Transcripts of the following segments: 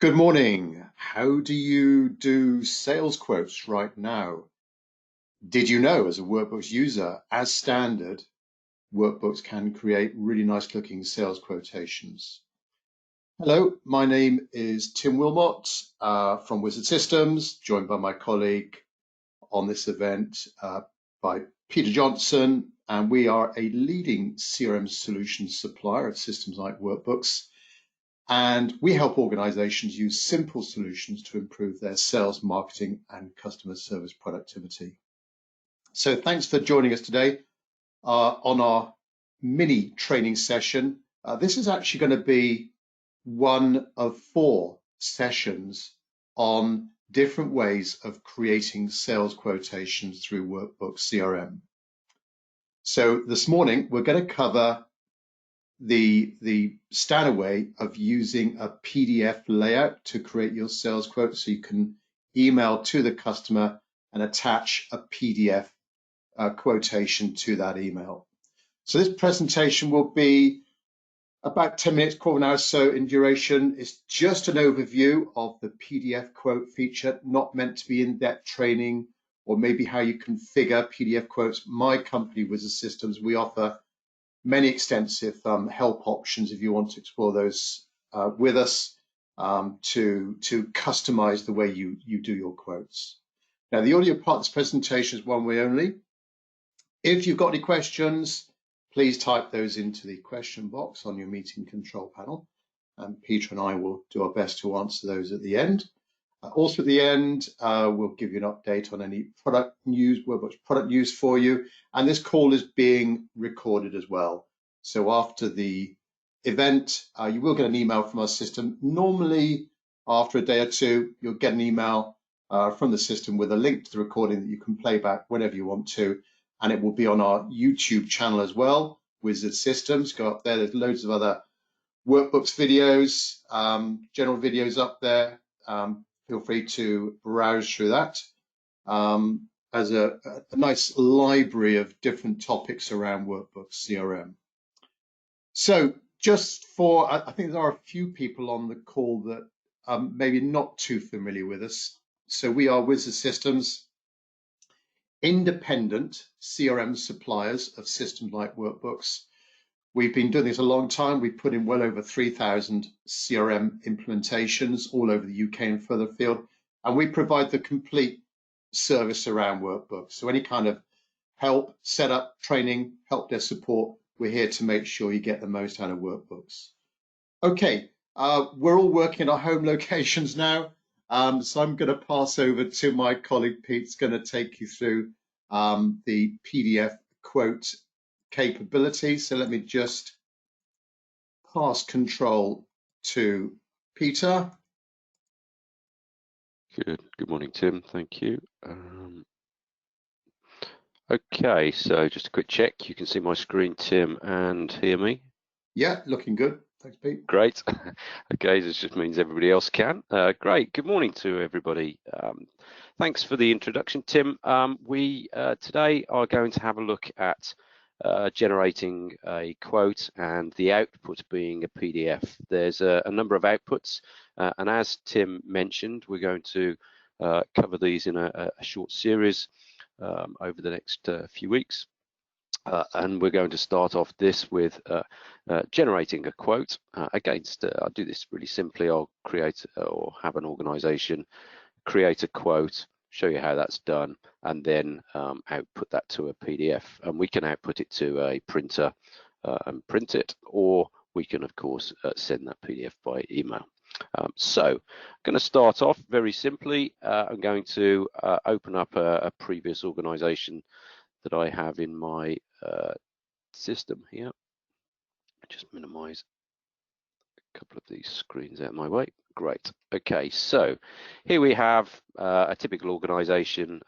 Good morning. How do you do sales quotes right now? Did you know, as a Workbooks user, as standard, Workbooks can create really nice looking sales quotations? Hello, my name is Tim Wilmot from Wizard Systems, joined by my colleague on this event by Peter Johnson, and we are a leading CRM solutions supplier of systems like Workbooks. And we help organizations use simple solutions to improve their sales, marketing, and customer service productivity. So thanks for joining us today on our mini training session. This is actually going to be one of 4 sessions on different ways of creating sales quotations through Workbooks CRM. So this morning, we're going to cover the standard way of using a PDF layout to create your sales quote, so you can email to the customer and attach a PDF quotation to that email. So this presentation will be about 10 minutes, quarter of an hour or so in duration. It's just an overview of the PDF quote feature, not meant to be in-depth training or maybe how you configure PDF quotes. My company, Wizard Systems, we offer many extensive help options if you want to explore those with us to customize the way you do your quotes. Now, the audio part of this presentation is one way only. If you've got any questions, please type those into the question box on your meeting control panel, and Peter and I will do our best to answer those at the end. Also at the end, we'll give you an update on any product news, Workbooks product news for you. And this call is being recorded as well. So after the event, you will get an email from our system. Normally, after a day or two, you'll get an email from the system with a link to the recording that you can play back whenever you want to. And it will be on our YouTube channel as well, Wizard Systems. Go up there. There's loads of other Workbooks videos, general videos up there. Feel free to browse through that as a nice library of different topics around Workbooks CRM. So just for, I think there are a few people on the call that are maybe not too familiar with us. So we are Wizard Systems, independent CRM suppliers of systems like Workbooks. We've been doing this a long time. We've put in well over 3,000 CRM implementations all over the UK and further afield, and we provide the complete service around Workbooks. So any kind of help, setup, training, help desk support, we're here to make sure you get the most out of Workbooks. Okay, we're all working at our home locations now, so I'm going to pass over to my colleague Pete's going to take you through the PDF quote capability. So let me just pass control to Peter. Good morning, Tim. Thank you. Okay, so just a quick check. You can see my screen, Tim, and hear me? Yeah, looking good. Thanks, Pete. Great. Okay, this just means everybody else can. Great. Good morning to everybody. Thanks for the introduction, Tim. We today are going to have a look at generating a quote and the output being a PDF. There's a number of outputs, and as Tim mentioned, we're going to cover these in a short series over the next few weeks. And we're going to start off this with generating a quote against, I'll do this really simply. I'll create or have an organization create a quote, show you how that's done, and then output that to a PDF. And we can output it to a printer and print it, or we can, of course, send that PDF by email. So I'm going to start off very simply. I'm going to open up a previous organization that I have in my system here. Just minimize a couple of these screens out of my way. Great. Okay, so here we have a typical organization,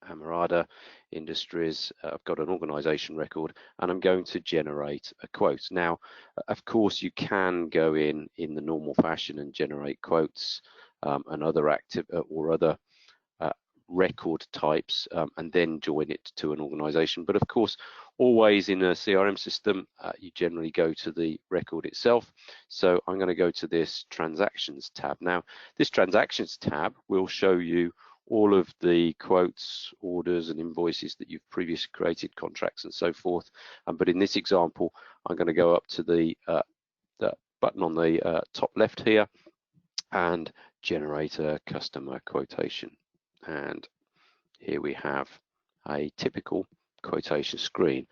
Amarada Industries. I've got an organization record, and I'm going to generate a quote. Now, of course, you can go in the normal fashion and generate quotes and other active or other record types and then join it to an organization. But of course, Always in a CRM system, you generally go to the record itself. So I'm going to go to this Transactions tab. Now, this Transactions tab will show you all of the quotes, orders, and invoices that you've previously created, contracts, and so forth. But in this example, I'm going to go up to the button on the top left here and generate a customer quotation. And here we have a typical quotation screen.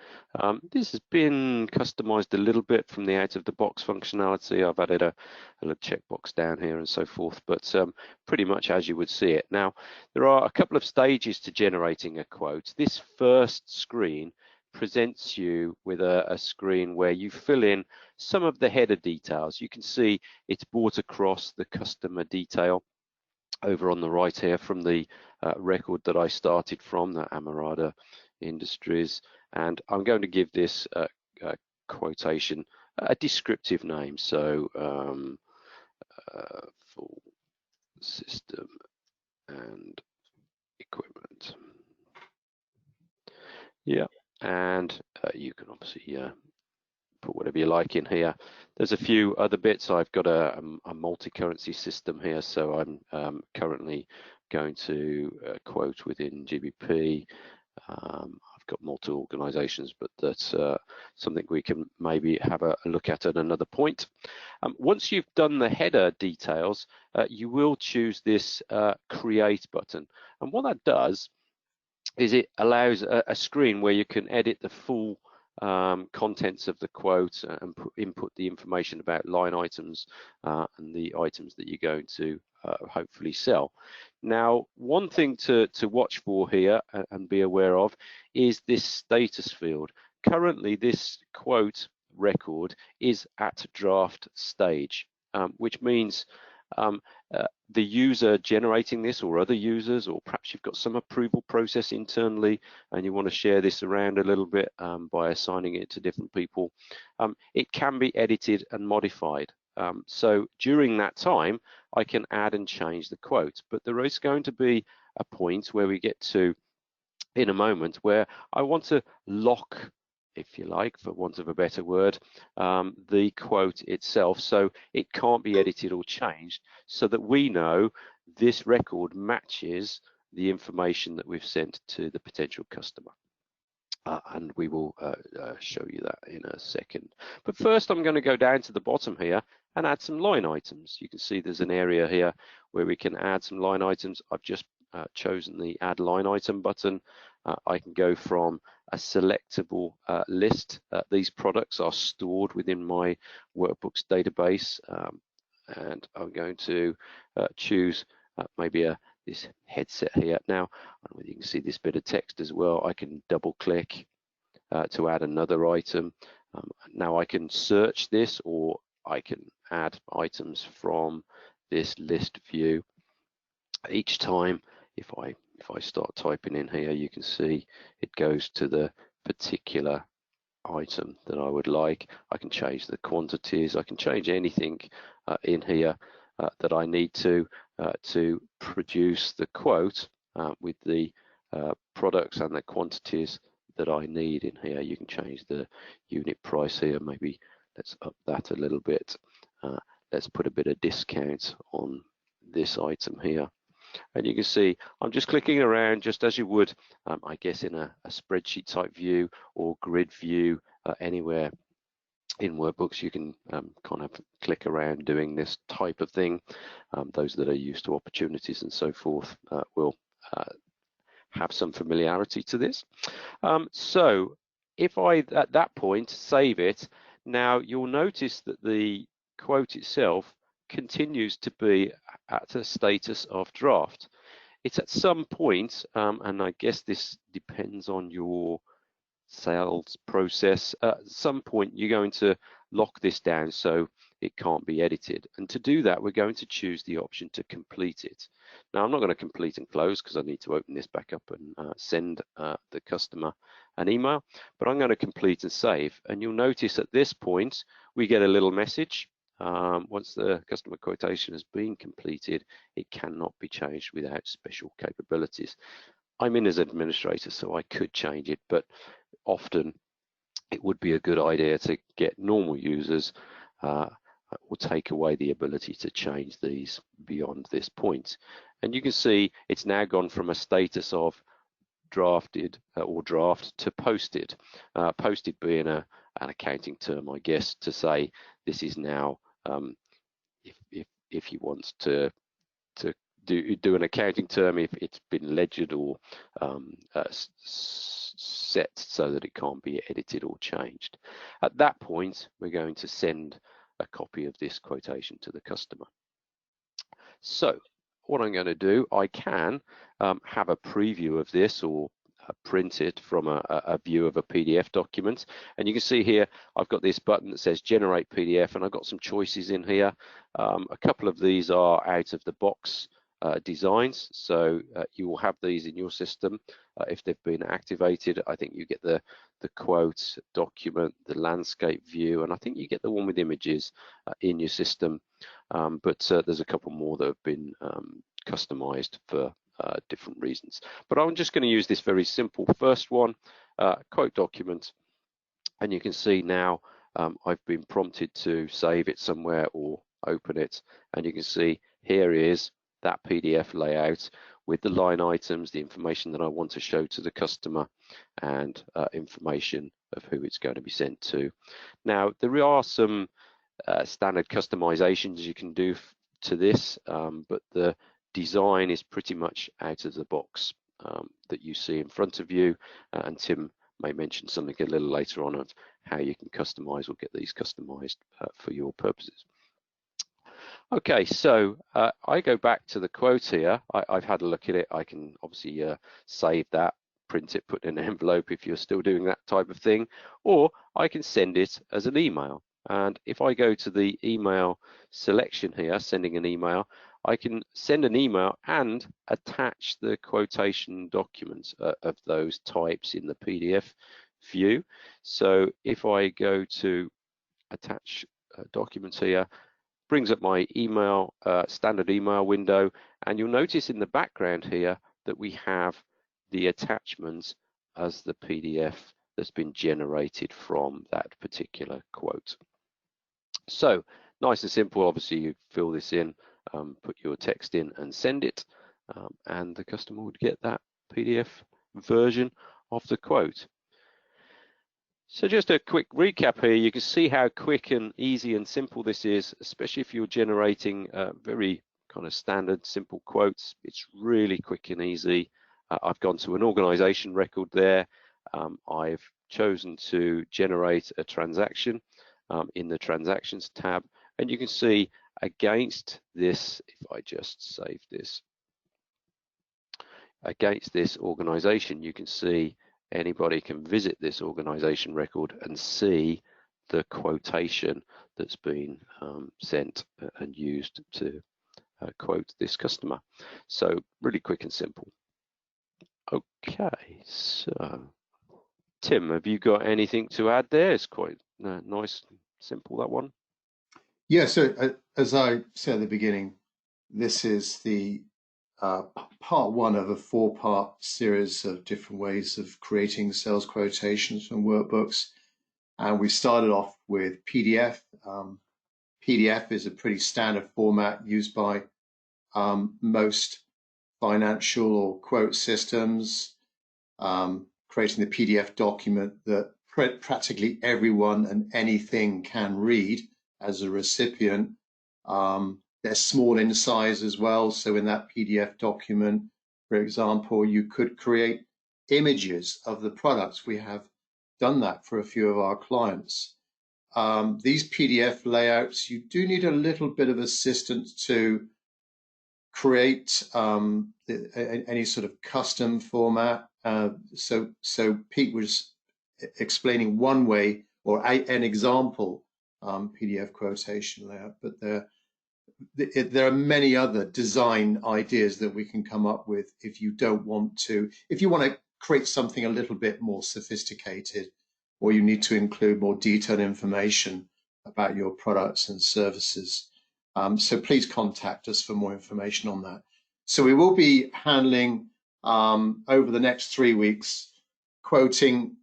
This has been customized a little bit from the out-of-the-box functionality. I've added a little checkbox down here and so forth, but pretty much as you would see it. Now, there are a couple of stages to generating a quote. This first screen presents you with a screen where you fill in some of the header details. You can see it's brought across the customer detail over on the right here from the record that I started from, the Amarada Industries, and I'm going to give this quotation a descriptive name, so full system and equipment. Yeah, and you can obviously put whatever you like in here. There's a few other bits. I've got a multi-currency system here, so I'm currently going to quote within GBP. I've got multiple organizations, but that's something we can maybe have a look at another point. Once you've done the header details, you will choose this create button. And what that does is it allows a screen where you can edit the full contents of the quote and input the information about line items and the items that you're going to hopefully sell. Now, one thing to watch for here and be aware of is this status field. Currently, this quote record is at draft stage, which means the user generating this, or other users, or perhaps you've got some approval process internally and you want to share this around a little bit by assigning it to different people, it can be edited and modified. So during that time, I can add and change the quote, but there is going to be a point where we get to in a moment where I want to lock, if you like, for want of a better word, the quote itself, so it can't be edited or changed, so that we know this record matches the information that we've sent to the potential customer. And we will show you that in a second. But first, I'm going to go down to the bottom here and add some line items. You can see there's an area here where we can add some line items. I've just chosen the add line item button. I can go from a selectable list. These products are stored within my Workbooks database, and I'm going to choose maybe this headset here. Now, you can see this bit of text as well. I can double click to add another item. Now I can search this, or I can add items from this list view. Each time, if I start typing in here, you can see it goes to the particular item that I would like. I can change the quantities. I can change anything in here that I need to produce the quote with the products and the quantities that I need in here. You can change the unit price here. Maybe let's up that a little bit. Let's put a bit of discount on this item here. And you can see I'm just clicking around just as you would, I guess, in a spreadsheet type view or grid view. Anywhere in Workbooks you can kind of click around doing this type of thing. Those that are used to opportunities and so forth will have some familiarity to this. So if I at that point save it, now you'll notice that the quote itself continues to be at a status of draft. It's at some point, and I guess this depends on your sales process, at some point you're going to lock this down so it can't be edited. And to do that, we're going to choose the option to complete it. Now, I'm not going to complete and close because I need to open this back up and send the customer an email, but I'm going to complete and save. And you'll notice at this point, we get a little message. Once the customer quotation has been completed, it cannot be changed without special capabilities. I'm in as administrator, so I could change it, but often it would be a good idea to get normal users or take away the ability to change these beyond this point. And you can see it's now gone from a status of drafted or draft to posted. Posted being an accounting term, I guess, to say this is now if you want to do an accounting term, if it's been ledgered or set so that it can't be edited or changed. At that point, we're going to send a copy of this quotation to the customer. So what I'm going to do, I can have a preview of this or print it from a view of a PDF document. And you can see here, I've got this button that says generate PDF, and I've got some choices in here. A couple of these are out of the box designs, so you will have these in your system if they've been activated. I think you get the quote document, the landscape view, and I think you get the one with images in your system, but there's a couple more that have been customized for different reasons. But I'm just going to use this very simple first one, quote document, and you can see now I've been prompted to save it somewhere or open it, and you can see here is that PDF layout with the line items, the information that I want to show to the customer, and information of who it's going to be sent to. Now, there are some standard customizations you can do to this, but the design is pretty much out of the box that you see in front of you, and Tim may mention something a little later on of how you can customize or get these customized for your purposes. Okay, so I go back to the quote here. I've had a look at it. I can obviously save that, print it, put it in an envelope if you're still doing that type of thing, or I can send it as an email. And if I go to the email selection here, sending an email, I can send an email and attach the quotation documents of those types in the PDF view. So if I go to attach documents here, brings up my email, standard email window, and you'll notice in the background here that we have the attachments as the PDF that's been generated from that particular quote. So nice and simple. Obviously, you fill this in, put your text in and send it, and the customer would get that PDF version of the quote. So just a quick recap here. You can see how quick and easy and simple this is, especially if you're generating very kind of standard simple quotes. It's really quick and easy. I've gone to an organization record there. I've chosen to generate a transaction in the transactions tab, and you can see against this, if I just save this, against this organization, you can see anybody can visit this organization record and see the quotation that's been sent and used to quote this customer. So really quick and simple. Okay, so Tim, have you got anything to add there? It's quite nice, simple, that one. Yeah, so as I said at the beginning, this is the part one of a four-part series of different ways of creating sales quotations from workbooks. And we started off with PDF. PDF is a pretty standard format used by most financial or quote systems, creating the PDF document that practically everyone and anything can read as a recipient. They're small in size as well. So in that PDF document, for example, you could create images of the products. We have done that for a few of our clients. These PDF layouts, you do need a little bit of assistance to create any sort of custom format. So Pete was explaining one way or an example PDF quotation layout, but there are many other design ideas that we can come up with if you want to create something a little bit more sophisticated, or you need to include more detailed information about your products and services. So please contact us for more information on that. So we will be handling over the next 3 weeks quoting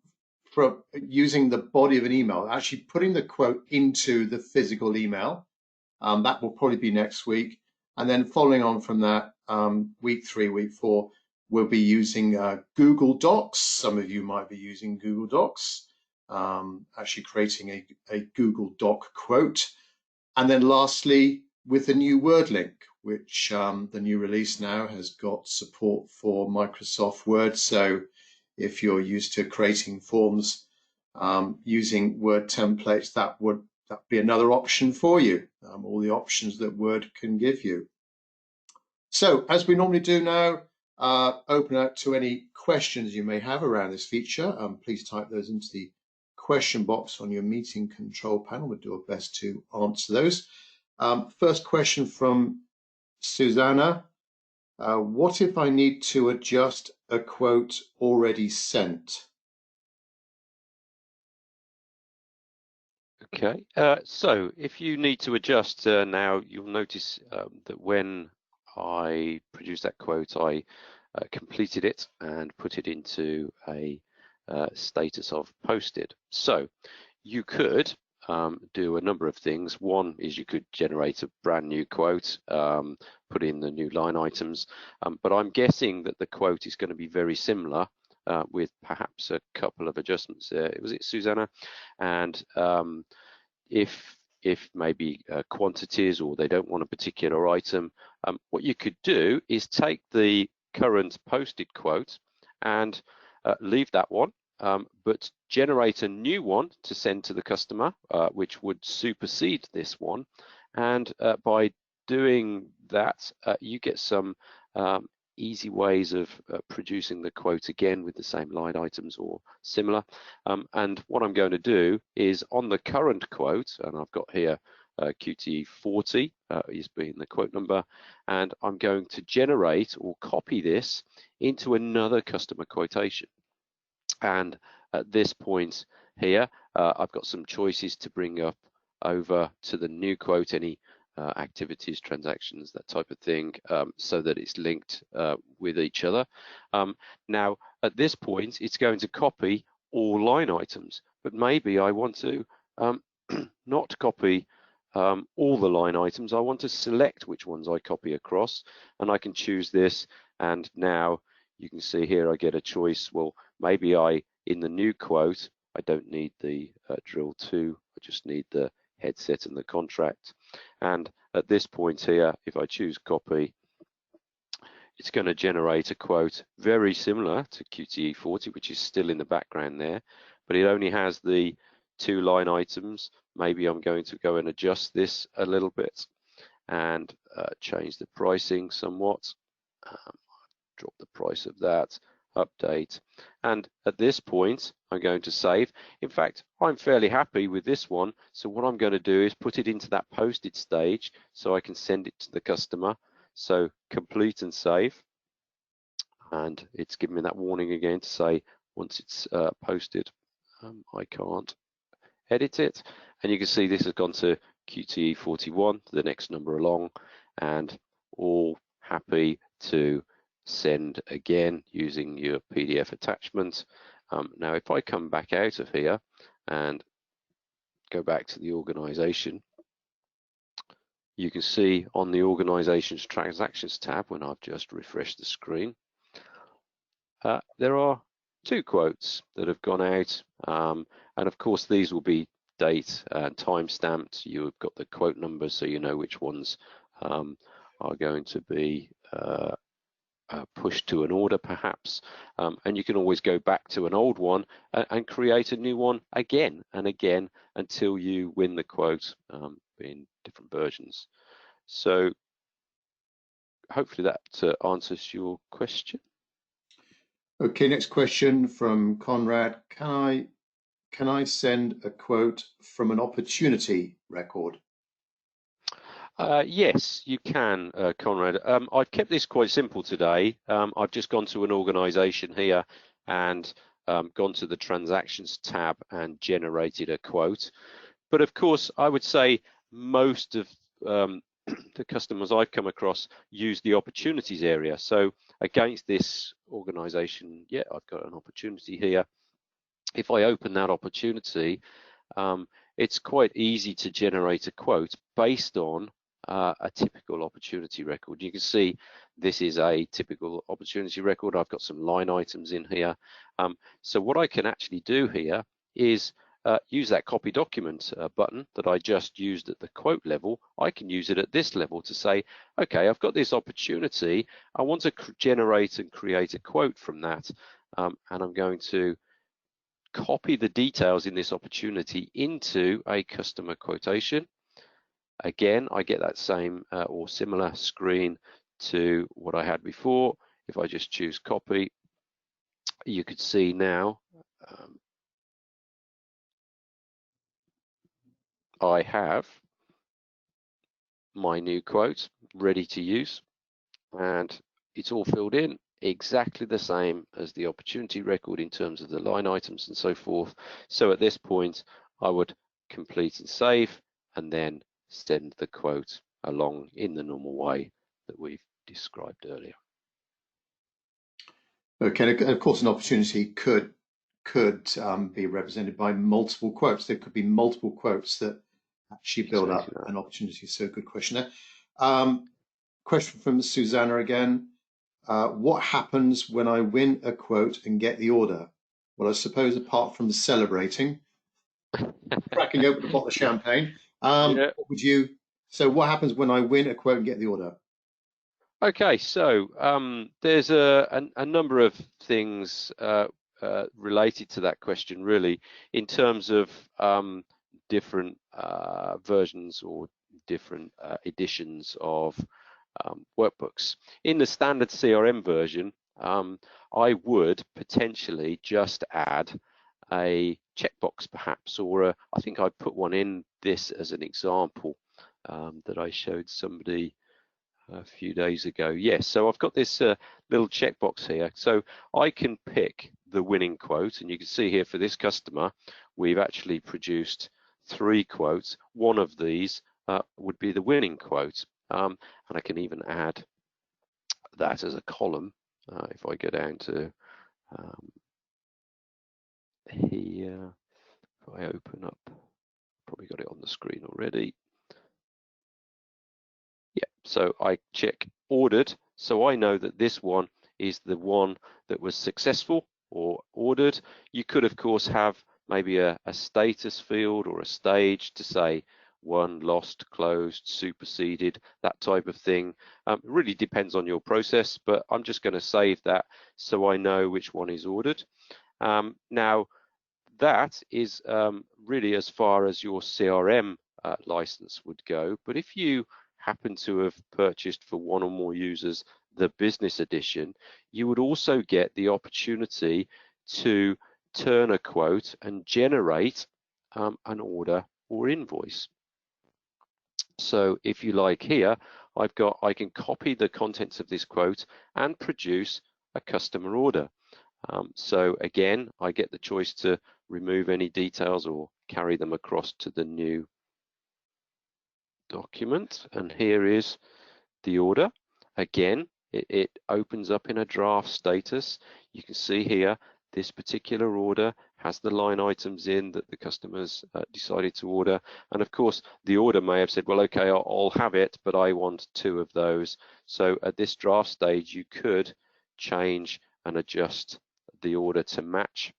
from using the body of an email, actually putting the quote into the physical email. That will probably be next week. And then following on from that, week 3, week 4, we'll be using Google Docs. Some of you might be using Google Docs, actually creating a Google Doc quote. And then lastly, with the new word link, which the new release now has got support for Microsoft Word. So if you're used to creating forms using Word templates, that would be another option for you, all the options that Word can give you. So as we normally do now, open out to any questions you may have around this feature. Please type those into the question box on your meeting control panel. We'll do our best to answer those. First question from Susanna. What if I need to adjust a quote already sent? Okay, so if you need to adjust now, you'll notice that when I produced that quote, I completed it and put it into a status of posted. So you could do a number of things. One is you could generate a brand new quote, put in the new line items, but I'm guessing that the quote is going to be very similar with perhaps a couple of adjustments there. Was it Susanna? And if maybe quantities or they don't want a particular item, what you could do is take the current posted quote and leave that one, but generate a new one to send to the customer, which would supersede this one. And by doing that, you get some easy ways of producing the quote again with the same line items or similar. And what I'm going to do is on the current quote, and I've got here QTE 40 is being the quote number, and I'm going to generate or copy this into another customer quotation. And at this point here, I've got some choices to bring up over to the new quote, any activities, transactions, that type of thing, so that it's linked with each other. Now, at this point, it's going to copy all line items, but maybe I want to not copy all the line items. I want to select which ones I copy across, and I can choose this. And now you can see here I get a choice. Well, maybe in the new quote, I don't need the drill 2, I just need the headset and the contract. And at this point here, if I choose copy, it's going to generate a quote very similar to QTE 40, which is still in the background there, but it only has the 2 line items. Maybe I'm going to go and adjust this a little bit and change the pricing somewhat. Drop the price of that, update, and at this point I'm going to save. In fact, I'm fairly happy with this one, so what I'm going to do is put it into that posted stage so I can send it to the customer. So complete and save, and it's giving me that warning again to say once it's posted, I can't edit it. And you can see this has gone to QTE 41, the next number along, and all happy to send again using your PDF attachment. Now, if I come back out of here and go back to the organization, you can see on the organization's transactions tab, when I've just refreshed the screen, there are 2 quotes that have gone out, and of course these will be date and time stamped. You've got the quote numbers, so you know which ones are going to be pushed to an order perhaps, and you can always go back to an old one and create a new one again and again until you win the quote in different versions. So hopefully that answers your question. Okay, next question from Conrad. Can I send a quote from an opportunity record? Yes, you can, Conrad. I've kept this quite simple today. I've just gone to an organization here and gone to the transactions tab and generated a quote. But of course, I would say most of the customers I've come across use the opportunities area. So against this organization, yeah, I've got an opportunity here. if I open that opportunity, it's quite easy to generate a quote based on a typical opportunity record. You can see this is a typical opportunity record. I've got some line items in here. So what I can actually do here is use that copy document button that I just used at the quote level. I can use it at this level to say, okay, I've got this opportunity. I want to generate and create a quote from that. And I'm going to copy the details in this opportunity into a customer quotation. Again, I get that same or similar screen to what I had before. If I just choose copy, you could see now I have my new quote ready to use, and it's all filled in exactly the same as the opportunity record in terms of the line items and so forth. So at this point, I would complete and save, and then send the quote along in the normal way that we've described earlier. Okay, and of course, an opportunity could be represented by multiple quotes. There could be multiple quotes that actually build up an opportunity. So, good question there. Question from Susanna again. What happens when I win a quote and get the order? Well, I suppose apart from celebrating, cracking open a bottle of champagne, Yeah. what would you? So, what happens when I win a quote and get the order? Okay, so there's a number of things related to that question, really, in terms of different versions or different editions of workbooks. In the standard CRM version, I would potentially just add a checkbox perhaps, or I think I put one in this as an example that I showed somebody a few days ago. Yes, so I've got this little checkbox here. So I can pick the winning quote, and you can see here for this customer, we've actually produced 3 quotes. One of these would be the winning quote. And I can even add that as a column. If I go down to here, if I open up, probably got it on the screen already. Yeah, so I check ordered, so I know that this one is the one that was successful or ordered. You could, of course, have maybe a status field or a stage to say won, lost, closed, superseded, that type of thing. It really depends on your process, but I'm just going to save that so I know which one is ordered. Now, that is really as far as your CRM license would go, but if you happen to have purchased for one or more users the business edition, you would also get the opportunity to turn a quote and generate an order or invoice. So if you like here, I can copy the contents of this quote and produce a customer order. So again, I get the choice to remove any details or carry them across to the new document, and here is the order. Again, it opens up in a draft status. You can see here this particular order has the line items in that the customers decided to order, and of course the order may have said, well, okay, I'll have it, but I want 2 of those. So at this draft stage, you could change and adjust the order to match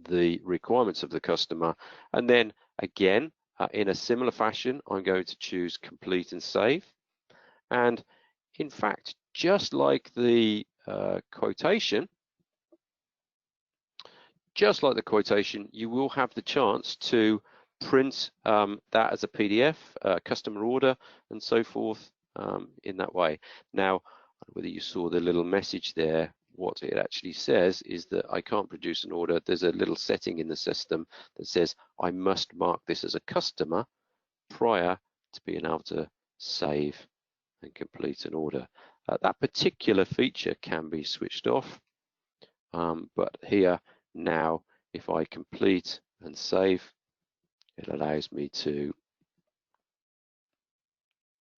the requirements of the customer. And then again, in a similar fashion, I'm going to choose complete and save. And in fact, just like the quotation, you will have the chance to print that as a PDF, customer order, and so forth in that way. Now, whether you saw the little message there, what it actually says is that I can't produce an order. There's a little setting in the system that says I must mark this as a customer prior to being able to save and complete an order. That particular feature can be switched off, but here now, if I complete and save, it allows me to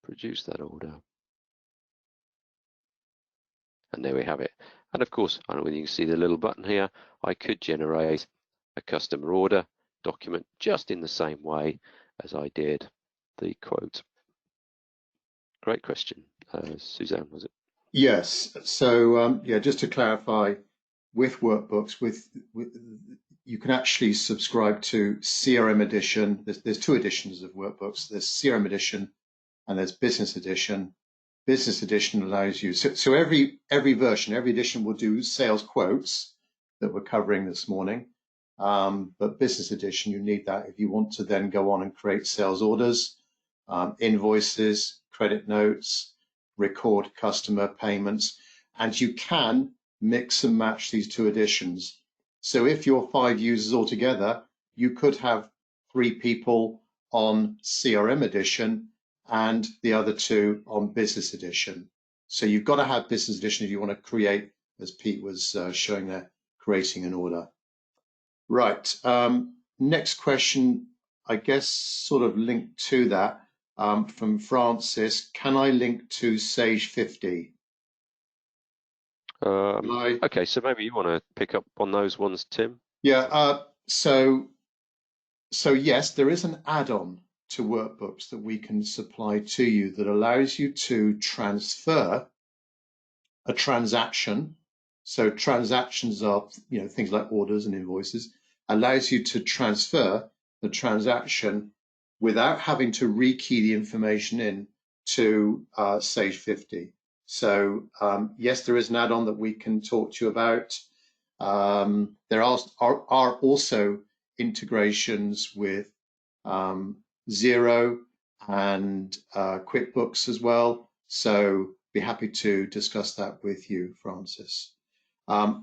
produce that order. And there we have it. And of course, I don't know whether you can see the little button here, I could generate a customer order document just in the same way as I did the quote. Great question. Suzanne, was it? Yes. So yeah, just to clarify, with workbooks, you can actually subscribe to CRM edition. There's two editions of workbooks. There's CRM edition and there's business edition. Business edition allows you, so every version, every edition will do sales quotes that we're covering this morning. But business edition, you need that if you want to then go on and create sales orders, invoices, credit notes, record customer payments, and you can mix and match these two editions. So if you're 5 users altogether, you could have 3 people on CRM edition and the other 2 on business edition. So you've got to have business edition if you want to create, as Pete was showing there, creating an order. Right. Next question, I guess, sort of linked to that, from Francis. Can I link to Sage 50? Okay, so maybe you want to pick up on those ones, Tim? Yeah. So yes, there is an add-on to workbooks that we can supply to you that allows you to transfer a transaction. So transactions are, things like orders and invoices, allows you to transfer the transaction without having to rekey the information in to Sage 50. So yes, there is an add-on that we can talk to you about. There are also integrations with Xero and QuickBooks as well. So be happy to discuss that with you, Francis.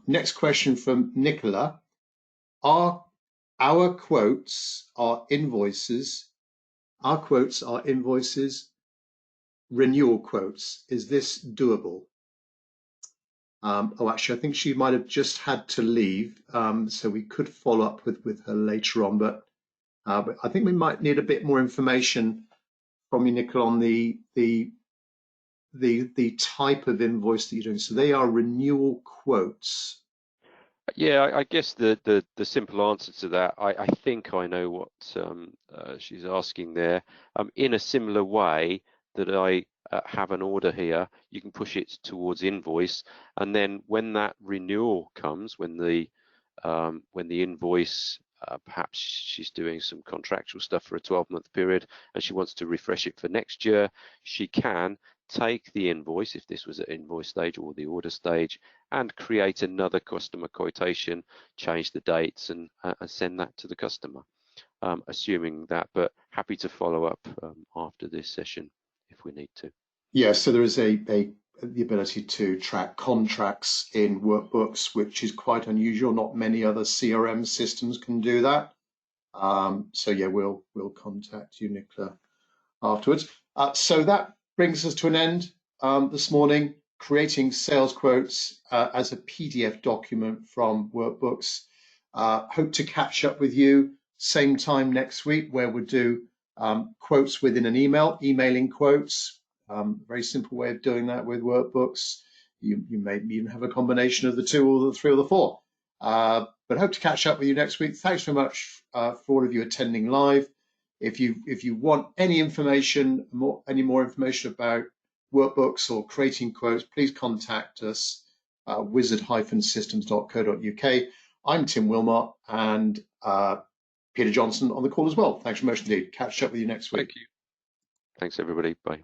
Next question from Nicola. Our quotes are invoices. Our quotes are invoices, renewal quotes. Is this doable? Actually, I think she might have just had to leave, so we could follow up with her later on. But I think we might need a bit more information from you, Nicola, on the type of invoice that you're doing. So they are renewal quotes. Yeah, I guess the simple answer to that, I think I know what she's asking there. In a similar way that I have an order here, you can push it towards invoice, and then when that renewal comes, when the invoice, perhaps she's doing some contractual stuff for a 12-month period and she wants to refresh it for next year, she can take the invoice, if this was at invoice stage or the order stage, and create another customer quotation, change the dates and send that to the customer, assuming that, but happy to follow up after this session if we need to. Yeah, so there is the ability to track contracts in workbooks, which is quite unusual. Not many other CRM systems can do that. So yeah, we'll contact you, Nicola, afterwards. So that brings us to an end this morning, creating sales quotes as a PDF document from workbooks. Hope to catch up with you same time next week, where we'll do quotes within an email, emailing quotes. Very simple way of doing that with workbooks. You may even have a combination of the 2 or the 3 or the 4. But hope to catch up with you next week. Thanks very much for all of you attending live. If you want any information, any more information about workbooks or creating quotes, please contact us, wizard-systems.co.uk. I'm Tim Wilmot and Peter Johnson on the call as well. Thanks very much indeed. Catch up with you next week. Thank you. Thanks, everybody. Bye.